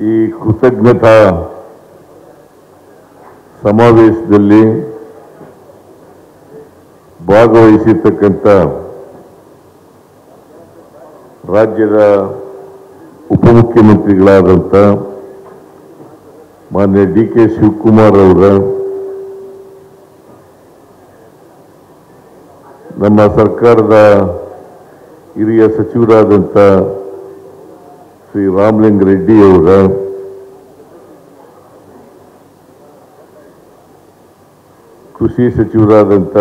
ಈ ಕೃತಜ್ಞತಾ ಸಮಾವೇಶದಲ್ಲಿ ಭಾಗವಹಿಸಿರ್ತಕ್ಕಂಥ ರಾಜ್ಯದ ಉಪಮುಖ್ಯಮಂತ್ರಿಗಳಾದಂಥ ಮಾನ್ಯ ಡಿ.ಕೆ. ಶಿವಕುಮಾರ್ ಅವರ, ನಮ್ಮ ಸರ್ಕಾರದ ಹಿರಿಯ ಸಚಿವರಾದಂಥ ಶ್ರೀ ರಾಮಲಿಂಗ ರೆಡ್ಡಿ ಅವರ, ಕೃಷಿ ಸಚಿವರಾದಂಥ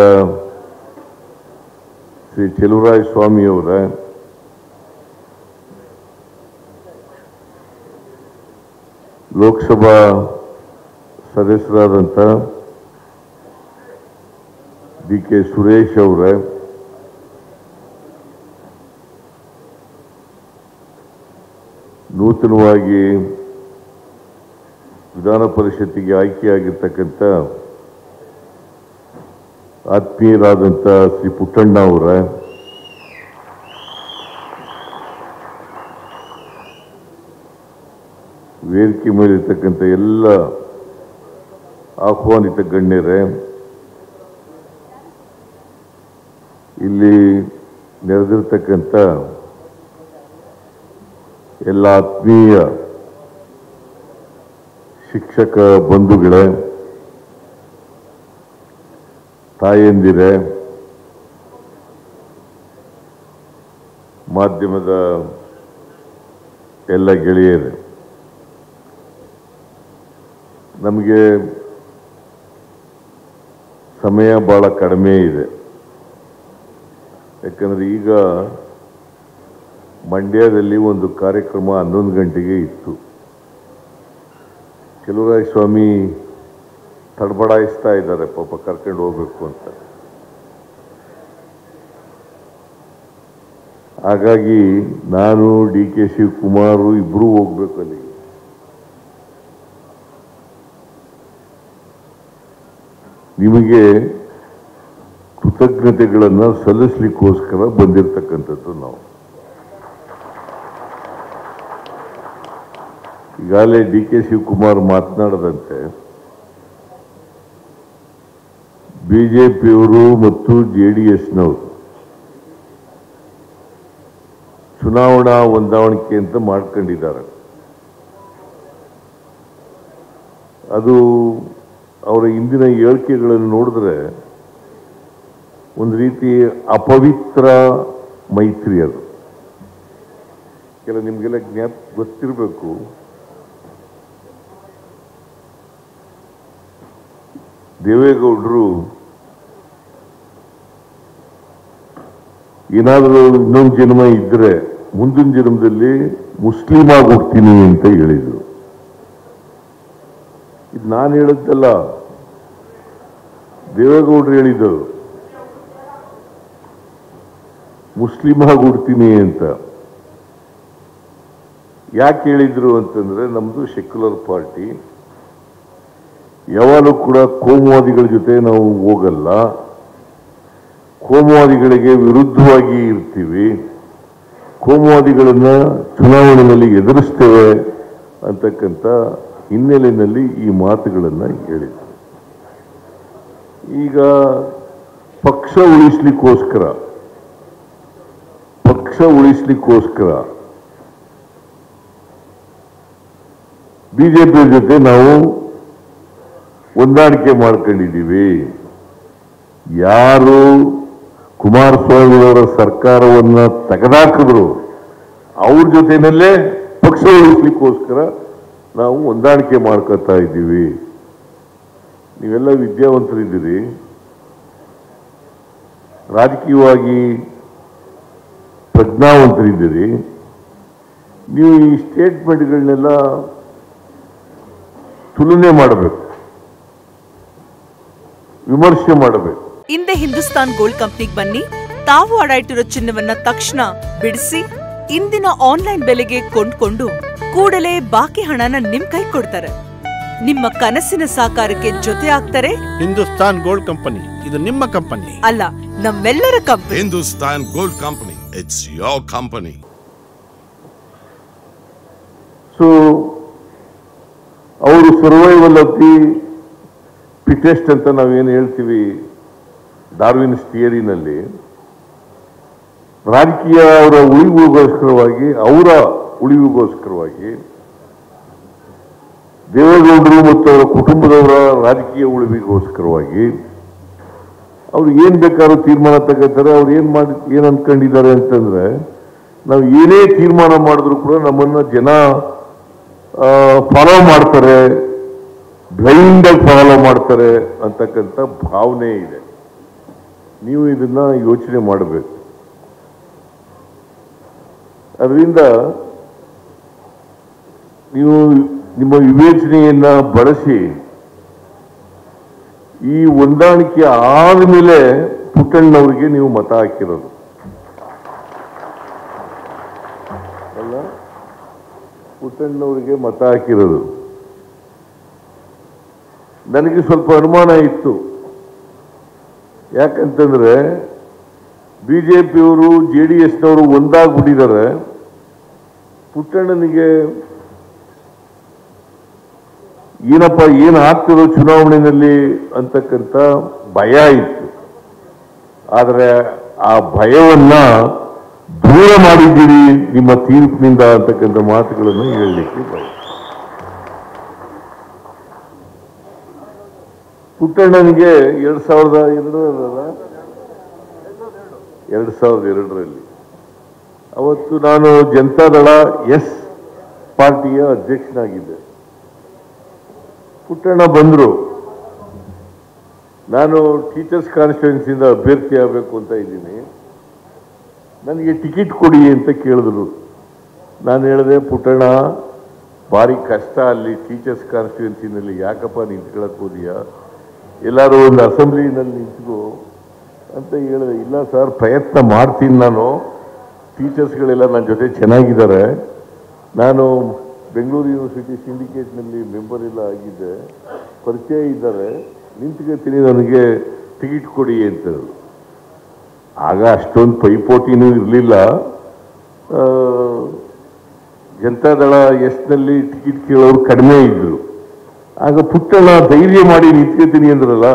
ಶ್ರೀ ಚೆಲುವರಾಯ ಸ್ವಾಮಿ ಅವರ, ಲೋಕಸಭಾ ಸದಸ್ಯರಾದಂಥ ಡಿ.ಕೆ. ಸುರೇಶ್ ಅವರ, ನೂತನವಾಗಿ ವಿಧಾನ ಪರಿಷತ್ತಿಗೆ ಆಯ್ಕೆಯಾಗಿರ್ತಕ್ಕಂಥ ಆತ್ಮೀಯರಾದಂಥ ಶ್ರೀ ಪುಟ್ಟಣ್ಣ ಅವರ, ವೇದಿಕೆ ಮೇಲಿರ್ತಕ್ಕಂಥ ಎಲ್ಲ ಆಹ್ವಾನಿತ ಗಣ್ಯರೇ, ಇಲ್ಲಿ ನೆರೆದಿರ್ತಕ್ಕಂಥ ಎಲ್ಲ ಆತ್ಮೀಯ ಶಿಕ್ಷಕ ಬಂಧುಗಳೇ, ತಾಯಂದಿರೇ, ಮಾಧ್ಯಮದ ಎಲ್ಲ ಗೆಳೆಯರೇ, ನಮಗೆ ಸಮಯ ಬಹಳ ಕಡಿಮೆ ಇದೆ. ಯಾಕಂದರೆ ಈಗ ಮಂಡ್ಯದಲ್ಲಿ ಒಂದು ಕಾರ್ಯಕ್ರಮ 11 ಗಂಟೆಗೆ ಇತ್ತು. ಚೆಲುವರಾಯ ಸ್ವಾಮಿ ತಡಬಡಾಯಿಸ್ತಾ ಇದ್ದಾರೆ, ಪಾಪ ಕರ್ಕೊಂಡು ಹೋಗ್ಬೇಕು ಅಂತ. ಹಾಗಾಗಿ ನಾನು ಡಿ.ಕೆ. ಶಿವಕುಮಾರ್ ಇಬ್ಬರೂ ಹೋಗ್ಬೇಕು ಅಲ್ಲಿ. ನಿಮಗೆ ಕೃತಜ್ಞತೆಗಳನ್ನು ಸಲ್ಲಿಸಲಿಕ್ಕೋಸ್ಕರ ಬಂದಿರತಕ್ಕಂಥದ್ದು ನಾವು. ಈಗಾಗಲೇ ಡಿ.ಕೆ. ಶಿವಕುಮಾರ್ ಮಾತನಾಡದಂತೆ ಬಿಜೆಪಿಯವರು ಮತ್ತು ಜೆಡಿಎಸ್ನವರು ಚುನಾವಣಾ ಹೊಂದಾಣಿಕೆ ಅಂತ ಮಾಡ್ಕೊಂಡಿದ್ದಾರೆ. ಅದು ಅವರ ಇಂದಿನ ಹೇಳಿಕೆಗಳನ್ನು ನೋಡಿದ್ರೆ ಒಂದು ರೀತಿ ಅಪವಿತ್ರ ಮೈತ್ರಿ. ಅದು ನಿಮಗೆಲ್ಲ ಗೊತ್ತಿರಬೇಕು. ದೇವೇಗೌಡರು ಏನಾದರೂ ಇನ್ನೊಂದು ಜನ್ಮ ಇದ್ರೆ ಮುಂದಿನ ಜನ್ಮದಲ್ಲಿ ಮುಸ್ಲಿಂ ಆಗಿ ಹೋಗ್ತೀನಿ ಅಂತ ಹೇಳಿದರು. ಇದು ನಾನು ಹೇಳಿದ್ದಲ್ಲ, ದೇವೇಗೌಡರು ಹೇಳಿದರು ಮುಸ್ಲಿಂ ಆಗಿ ಹುಡ್ತೀನಿ ಅಂತ. ಯಾಕೆ ಹೇಳಿದ್ರು ಅಂತಂದ್ರೆ, ನಮ್ದು ಸೆಕ್ಯುಲರ್ ಪಾರ್ಟಿ, ಯಾವಾಗಲೂ ಕೂಡ ಕೋಮುವಾದಿಗಳ ಜೊತೆ ನಾವು ಹೋಗಲ್ಲ, ಕೋಮುವಾದಿಗಳಿಗೆ ವಿರುದ್ಧವಾಗಿ ಇರ್ತೀವಿ, ಕೋಮುವಾದಿಗಳನ್ನ ಚುನಾವಣೆಯಲ್ಲಿ ಎದುರಿಸ್ತೇವೆ ಅಂತಕ್ಕಂಥ ಹಿನ್ನೆಲೆಯಲ್ಲಿ ಈ ಮಾತುಗಳನ್ನು ಹೇಳಿದ್ರು. ಈಗ ಪಕ್ಷ ಉಳಿಸ್ಲಿಕ್ಕೋಸ್ಕರ ಬಿಜೆಪಿ ಜೊತೆ ನಾವು ಹೊಂದಾಣಿಕೆ ಮಾಡ್ಕೊಂಡಿದ್ದೀವಿ. ಯಾರು ಕುಮಾರಸ್ವಾಮಿಯವರ ಸರ್ಕಾರವನ್ನು ತೆಗೆದಾಕಿದ್ರು ಅವ್ರ ಜೊತೆನಲ್ಲೇ ಪಕ್ಷ ಉಳಿಸ್ಲಿಕ್ಕೋಸ್ಕರ ನಾವು ಹೊಂದಾಣಿಕೆ ಮಾಡ್ಕೊತಾ ಇದ್ದೀವಿ. ನೀವೆಲ್ಲ ವಿದ್ಯಾವಂತರಿದ್ದೀರಿ, ರಾಜಕೀಯವಾಗಿ ಪ್ರಜ್ಞಾವಂತರಿದ್ದೀರಿ. ನೀವು ಈ ಸ್ಟೇಟ್ಮೆಂಟ್ಗಳನ್ನೆಲ್ಲ ತುಲನೆ ಮಾಡಬೇಕು, ವಿಮರ್ಶೆ ಮಾಡಬೇಕು. ಹಿಂದೆ ಹಿಂದೂಸ್ತಾನ್ ಗೋಲ್ಡ್ ಕಂಪ್ನಿಗೆ ಬನ್ನಿ. ತಾವು ಅಡ ಇಟ್ಟಿರೋ ಚಿನ್ನವನ್ನ ತಕ್ಷಣ ಬಿಡಿಸಿ ಇಂದಿನ ಆನ್ಲೈನ್ ಬೆಲೆಗೆ ಕೊಂಡ್ಕೊಂಡು ಕೂಡಲೇ ಬಾಕಿ ಹಣನ ನಿಮ್ ಕೈ ಕೊಡ್ತಾರೆ. ನಿಮ್ಮ ಕನಸಿನ ಸಾಕಾರಕ್ಕೆ ಜೊತೆ ಆಗ್ತಾರೆ. ಹಿಂದೂಸ್ತಾನ್ ಗೋಲ್ಡ್ ಕಂಪನಿ, ಇದು ನಿಮ್ಮ ಕಂಪನಿ ಅಲ್ಲ, ನಮ್ಮೆಲ್ಲರ company. Hindustan gold company, it's your company. So survival of the fittest ಅಂತ ನಾವೇನು ಹೇಳ್ತೀವಿ ಡಾರ್ವಿನ್ಸ್ ಥಿಯರಿನಲ್ಲಿ, ರಾಜಕೀಯ ಅವರ ಉಳಿವಿಗೋಸ್ಕರವಾಗಿ ದೇವೇಗೌಡರು ಮತ್ತು ಅವರ ಕುಟುಂಬದವರ ರಾಜಕೀಯ ಉಳಿವಿಗೋಸ್ಕರವಾಗಿ ಅವ್ರು ಏನ್ ಬೇಕಾದ್ರೂ ತೀರ್ಮಾನ ತಗೋತಾರೆ. ಅವ್ರು ಏನ್ ಅನ್ಕೊಂಡಿದ್ದಾರೆ ಅಂತಂದ್ರೆ, ನಾವು ಏನೇ ತೀರ್ಮಾನ ಮಾಡಿದ್ರು ಕೂಡ ನಮ್ಮನ್ನ ಜನ ಫಾಲೋ ಮಾಡ್ತಾರೆ, ಬ್ಲೈಂಡ್ ಆಗಿ ಫಾಲೋ ಮಾಡ್ತಾರೆ ಅಂತಕ್ಕಂಥ ಭಾವನೆ ಇದೆ. ನೀವು ಇದನ್ನ ಯೋಚನೆ ಮಾಡಬೇಕು. ಅದರಿಂದ ನೀವು ನಿಮ್ಮ ವಿವೇಚನೆಯನ್ನ ಬಳಸಿ ಈ ಹೊಂದಾಣಿಕೆ ಆದಮೇಲೆ ಪುಟ್ಟಣ್ಣವರಿಗೆ ನೀವು ಮತ ಹಾಕಿರೋದು ಅಲ್ಲ, ಪುಟ್ಟಣ್ಣವರಿಗೆ ಮತ ಹಾಕಿರೋದು. ನನಗೆ ಸ್ವಲ್ಪ ಅನುಮಾನ ಇತ್ತು. ಯಾಕಂತಂದ್ರೆ ಬಿಜೆಪಿಯವರು JDSನವರು ಒಂದಾಗ್ಬಿಟ್ಟಿದ್ದಾರೆ. ಪುಟ್ಟಣ್ಣನಿಗೆ ಏನಪ್ಪ ಏನು ಆಗ್ತಿರೋ ಚುನಾವಣೆಯಲ್ಲಿ ಅಂತಕ್ಕಂಥ ಭಯ ಇತ್ತು. ಆದರೆ ಆ ಭಯವನ್ನ ದೂರ ಮಾಡಿದ್ದೀರಿ ನಿಮ್ಮ ತೀರ್ಪಿನಿಂದ ಅಂತಕ್ಕಂಥ ಮಾತುಗಳನ್ನು ಹೇಳಲಿಕ್ಕೆ ಬಯಸ್ತೇನೆ. ಪುಟ್ಟಣ್ಣನಿಗೆ 2002ರಲ್ಲಿ ಅವತ್ತು ನಾನು ಜನತಾದಳ ಎಸ್ ಪಾರ್ಟಿಯ ಅಧ್ಯಕ್ಷನಾಗಿದ್ದೆ. ಪುಟ್ಟಣ್ಣ ಬಂದರು. ನಾನು ಟೀಚರ್ಸ್ ಕಾನ್ಸ್ಟಿಟ್ಯೂನ್ಸಿಯಿಂದ ಅಭ್ಯರ್ಥಿ ಆಗಬೇಕು ಅಂತ ಇದ್ದೀನಿ, ನನಗೆ ಟಿಕೆಟ್ ಕೊಡಿ ಅಂತ ಕೇಳಿದ್ರು. ನಾನು ಹೇಳಿದೆ, ಪುಟ್ಟಣ್ಣ ಭಾರಿ ಕಷ್ಟ ಅಲ್ಲಿ ಟೀಚರ್ಸ್ ಕಾನ್ಸ್ಟಿಟ್ಯೂನ್ಸಿನಲ್ಲಿ, ಯಾಕಪ್ಪ ನಿಂತ್ಕೊಳ್ಳೋಕೆ ಹೋದಿಯಾ, ಎಲ್ಲರೂ ಒಂದು ಅಸೆಂಬ್ಲಿನಲ್ಲಿ ನಿಂತ್ಕೋ ಅಂತ ಹೇಳಿದೆ. ಇಲ್ಲ ಸರ್, ಪ್ರಯತ್ನ ಮಾಡ್ತೀನಿ, ನಾನು ಟೀಚರ್ಸ್ಗಳೆಲ್ಲ ನನ್ನ ಜೊತೆ ಚೆನ್ನಾಗಿದ್ದಾರೆ, ನಾನು ಬೆಂಗಳೂರು ಯೂನಿವರ್ಸಿಟಿ ಸಿಂಡಿಕೇಟ್ನಲ್ಲಿ ಮೆಂಬರ್ ಎಲ್ಲ ಆಗಿದ್ದೆ, ಪರಿಚಯ ಇದ್ದಾರೆ, ನಿಂತ್ಕೊತೀನಿ, ನನಗೆ ಟಿಕೆಟ್ ಕೊಡಿ ಅಂತ. ಆಗ ಅಷ್ಟೊಂದು ಪೈಪೋಟಿನೂ ಇರಲಿಲ್ಲ. ಜನತಾದಳ ಎಸ್ನಲ್ಲಿ ಟಿಕೆಟ್ ಕೇಳೋರು ಕಡಿಮೆ ಇದ್ರು. ಆಗ ಪುಟ್ಟಣ್ಣ ಧೈರ್ಯ ಮಾಡಿ ನಿಂತ್ಕೊತೀನಿ ಅಂದ್ರಲ್ಲ,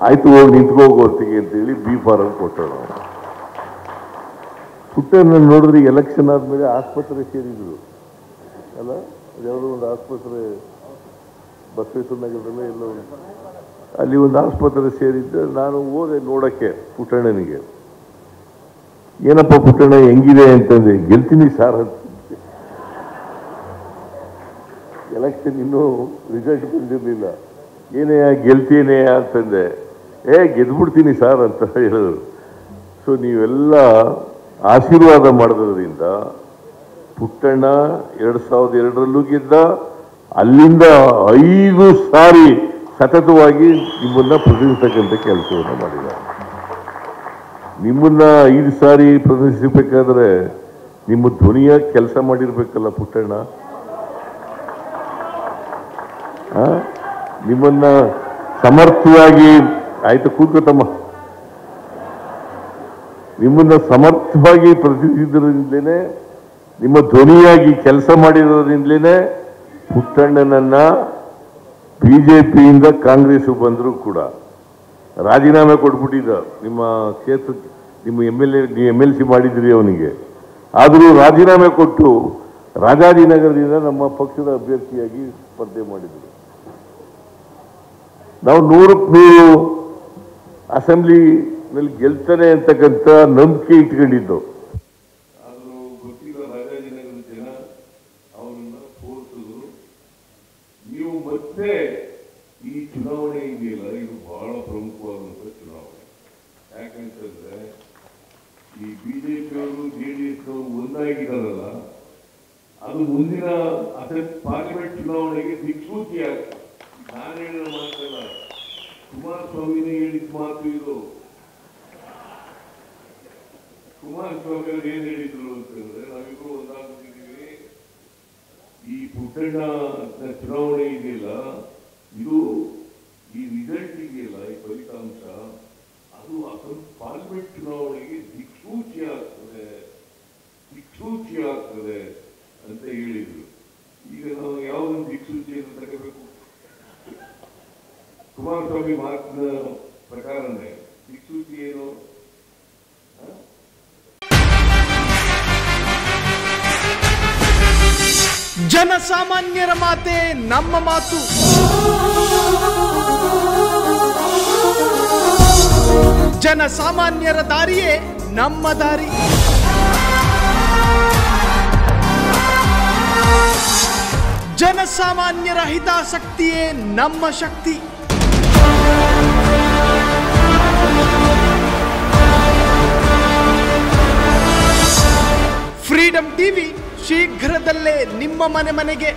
ಆಯ್ತು ಹೋಗಿ ನಿಂತ್ಕೋಗೋ ಹೊತ್ತಿಗೆ ಅಂತೇಳಿ B.Pharm ಕೊಟ್ಟಣ. ಪುಟ್ಟಣ್ಣ ನೋಡಿದ್ರೆ ಎಲೆಕ್ಷನ್ ಆದ್ಮೇಲೆ ಆಸ್ಪತ್ರೆ ಸೇರಿದ್ರು ಅಲ್ಲ, ಯಾವುದೋ ಒಂದು ಆಸ್ಪತ್ರೆ ಬಸವೇಶ್ವರ ನಗರದಲ್ಲೇ ಎಲ್ಲೋ ಅಲ್ಲಿ ಒಂದು ಆಸ್ಪತ್ರೆ ಸೇರಿದ್ದೆ. ನಾನು ಹೋದೆ ನೋಡಕ್ಕೆ ಪುಟ್ಟಣ್ಣನಿಗೆ. ಏನಪ್ಪ ಪುಟ್ಟಣ್ಣ ಹೆಂಗಿದೆ ಅಂತಂದ್ರೆ, ಗೆಲ್ತೀನಿ ಸಾರ್ ಅಂತ. ಎಲೆಕ್ಷನ್ ಇನ್ನೂ ರಿಸಲ್ಟ್ ಬಂದಿರಲಿಲ್ಲ. ಏನೇ ಗೆಲ್ತೀನಿ ಅಂತಂದೆ. ಗೆದ್ಬಿಡ್ತೀನಿ ಸಾರ್ ಅಂತ ಹೇಳಿದ್ರು. ಸೊ ನೀವೆಲ್ಲ ಆಶೀರ್ವಾದ ಮಾಡೋದ್ರಿಂದ ಪುಟ್ಟಣ್ಣ 2002ರಲ್ಲೂ ಗೆದ್ದ, ಅಲ್ಲಿಂದ 5 ಸಾರಿ ಸತತವಾಗಿ ನಿಮ್ಮನ್ನ ಪ್ರತಿನಿಧಿಸತಕ್ಕಂಥ ಕೆಲಸವನ್ನು ಮಾಡಿದ್ದಾರೆ. ನಿಮ್ಮನ್ನ 5 ಸಾರಿ ಪ್ರತಿನಿಧಿಸಬೇಕಾದ್ರೆ ನಿಮ್ಮ ಧ್ವನಿಯ ಕೆಲಸ ಮಾಡಿರ್ಬೇಕಲ್ಲ ಪುಟ್ಟಣ್ಣ. ನಿಮ್ಮನ್ನ ಸಮರ್ಥವಾಗಿ, ಆಯ್ತು ಕೂತ್ಕೊತಮ್ಮ, ನಿಮ್ಮನ್ನ ಸಮರ್ಥವಾಗಿ ಪ್ರತಿನಿಧಿಸಿದ್ರಿಂದಲೇ, ನಿಮ್ಮ ಧ್ವನಿಯಾಗಿ ಕೆಲಸ ಮಾಡಿರೋದ್ರಿಂದಲೇ ಪುಟ್ಟಣ್ಣನನ್ನ ಬಿಜೆಪಿಯಿಂದ ಕಾಂಗ್ರೆಸ್ ಬಂದರೂ ಕೂಡ ರಾಜೀನಾಮೆ ಕೊಟ್ಬಿಟ್ಟಿದ್ದ. ನಿಮ್ಮ ಕ್ಷೇತ್ರಕ್ಕೆ ನಿಮ್ಮ MLC ಮಾಡಿದ್ರಿ ಅವನಿಗೆ. ಆದರೂ ರಾಜೀನಾಮೆ ಕೊಟ್ಟು ರಾಜಾಜಿನಗರದಿಂದ ನಮ್ಮ ಪಕ್ಷದ ಅಭ್ಯರ್ಥಿಯಾಗಿ ಸ್ಪರ್ಧೆ ಮಾಡಿದ್ರು. ನಾವು 100ಕ್ಕೆ 100 ಅಸೆಂಬ್ಲಿನಲ್ಲಿ ಗೆಲ್ತಾನೆ ಅಂತಕ್ಕಂಥ ನಂಬಿಕೆ ಇಟ್ಕೊಂಡಿದ್ದು. ಆದರೂ ಗೊತ್ತಿಲ್ಲ, ರಾಜಾಜಿನಗರದ ಜನ ಅವರನ್ನ ಸೋಲಿಸಿದ್ರು. ನೀವು ಮತ್ತೆ ಈ ಚುನಾವಣೆ ಇದೆಯಲ್ಲ, ಇದು ಬಹಳ ಪ್ರಮುಖವಾದಂಥ ಚುನಾವಣೆ. ಯಾಕಂತಂದ್ರೆ ಈ ಬಿಜೆಪಿಯವರು JDSನವರು ಒಂದಾಗಿದ್ದಾರಲ್ಲ, ಅದು ಮುಂದಿನ ಪಾರ್ಲಿಮೆಂಟ್ ಚುನಾವಣೆಗೆ ದಿಕ್ಸೂಚಿ ಆಗ್ತದೆ. ನಾನು ಹೇಳಿದ ಮಾತಲ್ಲ, ಕುಮಾರಸ್ವಾಮಿನೇ ಹೇಳಿದ ಮಾತು ಇದು. ಕುಮಾರಸ್ವಾಮಿ ಅವರು ಏನ್ ಹೇಳಿದ್ರು ಅಂತಂದ್ರೆ, ನಾವಿಬ್ರು ಒಂದಾಗ್ಬಿಟ್ಟಿದ್ದೀವಿ, ಈ ಪುಟ್ಟಣ್ಣ ಚುನಾವಣೆ ಇದೆಯಲ್ಲ, ಇದು ಈ ರಿಸಲ್ಟ್ ಇದೆಯಲ್ಲ, ಈ ಫಲಿತಾಂಶ, ಅದು ಪಾರ್ಲಿಮೆಂಟ್ ಚುನಾವಣೆಗೆ ದಿಕ್ಸೂಚಿ ಆಗ್ತದೆ ಅಂತ ಹೇಳಿದ್ರು. ಈಗ ನಾವು ಯಾವುದೊಂದು ದಿಕ್ಸೂಚಿಯನ್ನು ತಗೋಬೇಕು? ಕುಮಾರಸ್ವಾಮಿ ಮಾತಿನ ಪ್ರಕಾರನೇ ದಿಕ್ಸೂಚಿ ಏನು? ಜನಸಾಮಾನ್ಯರ ಮಾತೆ ನಮ್ಮ ಮಾತು. ಜನಸಾಮಾನ್ಯರ ದಾರಿಯೇ ನಮ್ಮ ದಾರಿ. ಜನಸಾಮಾನ್ಯರ ಹಿತಾಸಕ್ತಿಯೇ ನಮ್ಮ ಶಕ್ತಿ. ಫ್ರೀಡಂ ಟಿವಿ ಶೀಘ್ರದಲ್ಲೇ ನಿಮ್ಮ ಮನೆಗೆ.